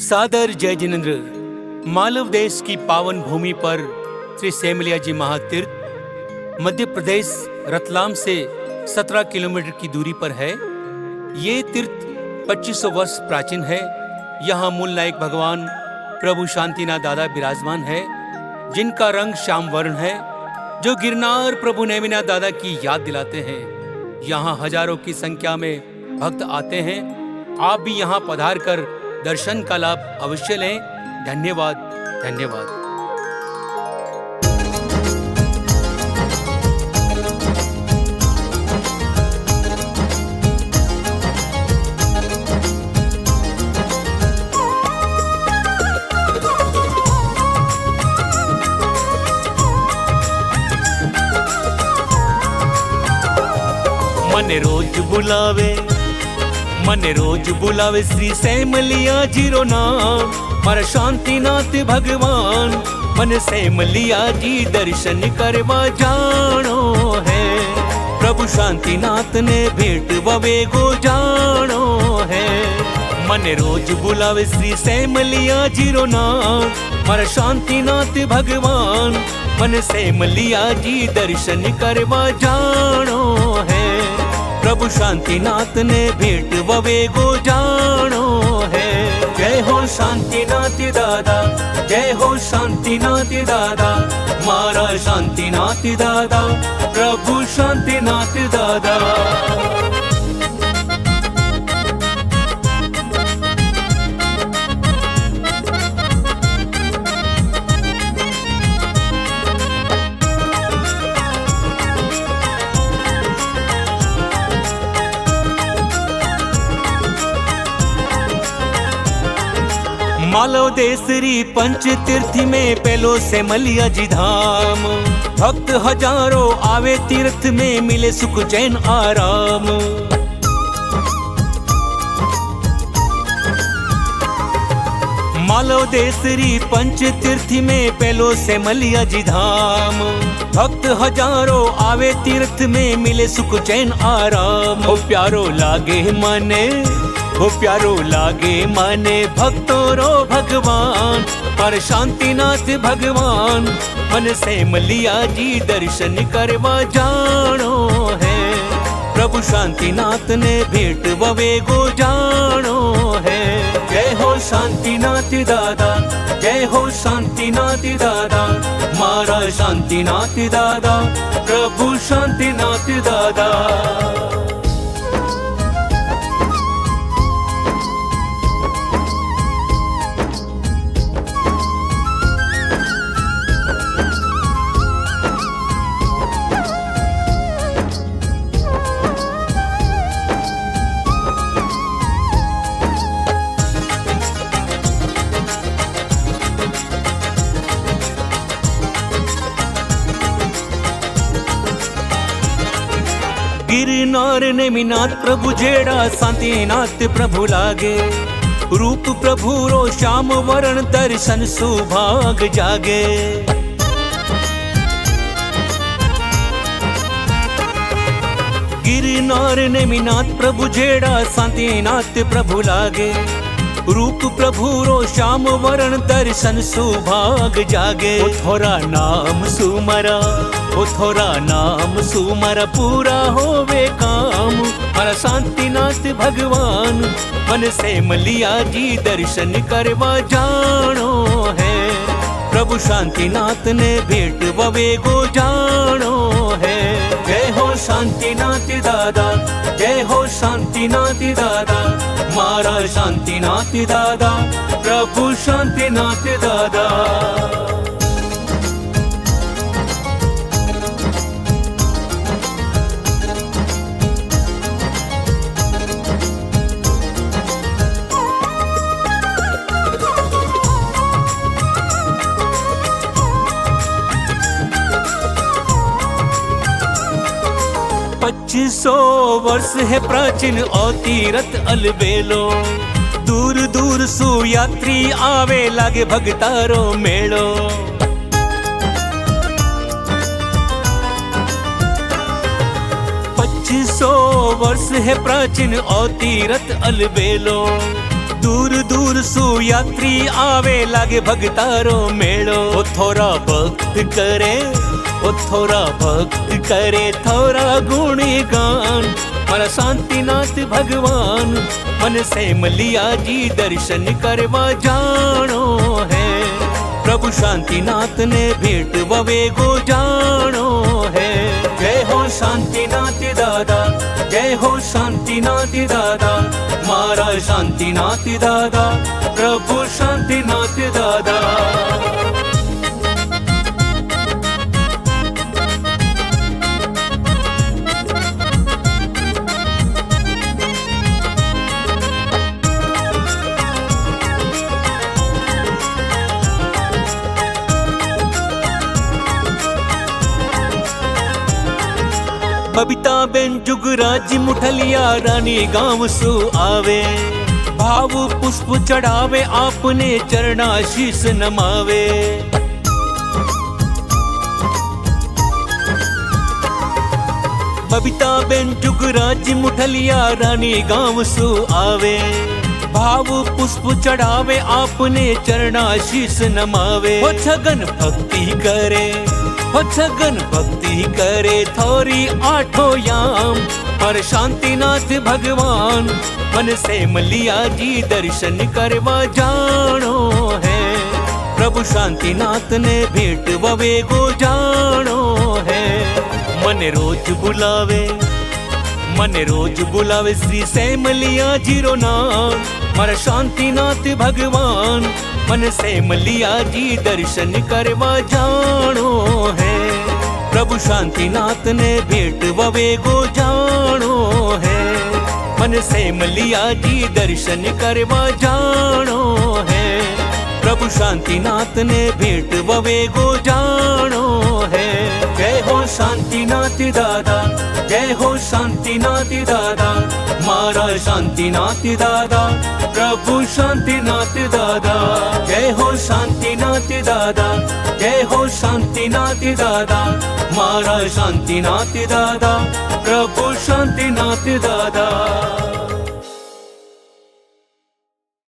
सादर जय जिनेंद्र। मालव देश की पावन भूमि पर श्री सेमलिया जी महातीर्थ मध्य प्रदेश रतलाम से 17 किलोमीटर की दूरी पर है। ये तीर्थ 2500 वर्ष प्राचीन है। यहाँ मूल नायक भगवान प्रभु शांतिनाथ दादा विराजमान है, जिनका रंग श्याम वर्ण है, जो गिरनार प्रभु नेमिनाथ दादा की याद दिलाते हैं। यहाँ हजारों की संख्या में भक्त आते हैं। आप भी यहाँ पधार कर दर्शन का लाभ अवश्य लें। धन्यवाद, धन्यवाद। मन रोज बुलावे श्री सेमलिया जी रो नाम, मारा शांतिनाथ भगवान मन सेमलिया जी दर्शन करवा जानो है। प्रभु शांतिनाथ ने भेंट ववे गो जानो है। मन रोज बुलावे श्री सेमलिया जी रो नाम, मारा शांतिनाथ भगवान मन सेमलिया जी दर्शन करवा जानो है। प्रभु शांतिनाथ ने भेंट ववे गो जानो है। जय हो शांतिनाथ दादा, जय हो शांतिनाथ दादा, मारा शांतिनाथ दादा, प्रभु शांतिनाथ दादा। मालव देसरी पंच तीर्थी में पहलो सेमलिया जी धाम, भक्त हजारों आवे तीर्थ में मिले सुख चैन आराम। मालव देसरी पंच तीर्थी में पहलो सेमलिया जी धाम, भक्त हजारों आवे तीर्थ में मिले सुख चैन आराम। ओ प्यारो लागे माने, वो प्यारो लागे माने भक्तों रो भगवान, पर शांतिनाथ भगवान मन सेमलिया जी दर्शन करवा जानो है। प्रभु शांतिनाथ ने भेंट ववे गो जानो है। जय हो शांतिनाथ दादा, जय हो शांतिनाथ दादा, मारा शांतिनाथ दादा, प्रभु शांतिनाथ दादा। गिरनार नेमिनाथ प्रभु जेड़ा शांतिनाथ प्रभु लागे, रूप प्रभु रो श्याम वरण दर्शन सुभाग जागे। गिरनार नेमिनाथ प्रभु जेड़ा शांतिनाथ प्रभु लागे, रूप प्रभु रो श्याम वरण दर्शन सुभाग जागे। ओ थोरा नाम सुमरा, ओ थोरा नाम सुमरा, पूरा होवे काम। मारा शांतिनाथ भगवान मन सेमलिया जी दर्शन करवा जानो है। प्रभु शांतिनाथ ने भेंट ववे गो जानो है। जय हो शांतिनाथ दादा, जय हो शांतिनाथ दादा, मारा शांतिनाथ दादा, प्रभु शांतिनाथ दादा। सौ वर्ष है प्राचीन ओ तीरथ अलबेलो, दूर दूर सु यात्री आवे लागे भगतारो मेलो। 2500 वर्ष है प्राचीन ओ तीरथ अलबेलो, दूर दूर सु यात्री आवे लागे भगतारो मेलो। ओ थोड़ा भक्त करे, ओ थोड़ा भक्त करे थोड़ा गुणी गान। मारा शांतिनाथ भगवान मन से मलिया जी दर्शन करवा जानो है। प्रभु शांतिनाथ ने भेंट ववेगो जानो है। जय हो शांतिनाथ दादा, जय हो शांतिनाथ दादा, मारा शांतिनाथ दादा, प्रभु शांतिनाथ दादा। बबीता बेन जुगराज मुठलिया रानी गांव सु आवे। भाव पुष्प चढ़ावे आपने चरणाशीष नमावे। बबीता बेन जुगराज मुठलिया रानी गांव सु आवे। भाव पुष्प चढ़ावे आपने चरणाशीष नमावे। वो छगन भक्ति करे, हो छगन भक्ति करे थोरी आठो याम। पर शांतिनाथ भगवान मन से मलिया जी दर्शन करवा जानो है। प्रभु शांतिनाथ ने भेंट ववेगो जानो है। मन रोज बुलावे, मन रोज बुलावे श्री से मलिया जीरो नाम। मारा शांतिनाथ भगवान मन से मलिया जी दर्शन करवा जानो है। प्रभु शांतिनाथ ने भेंट ववेगो जानो है। मन से मलिया जी दर्शन करवा जानो है। प्रभु शांतिनाथ ने भेंट ववेगो जानो है। जय हो शांतिनाथ दादा, जय हो शांतिनाथ दादा, मारा शांतिनाथ दादा, प्रभु शांतिनाथ दादा। जय हो शांतिनाथ दादा, जय हो शांतिनाथ दादा, मारा शांतिनाथ दादा, प्रभु शांतिनाथ दादा।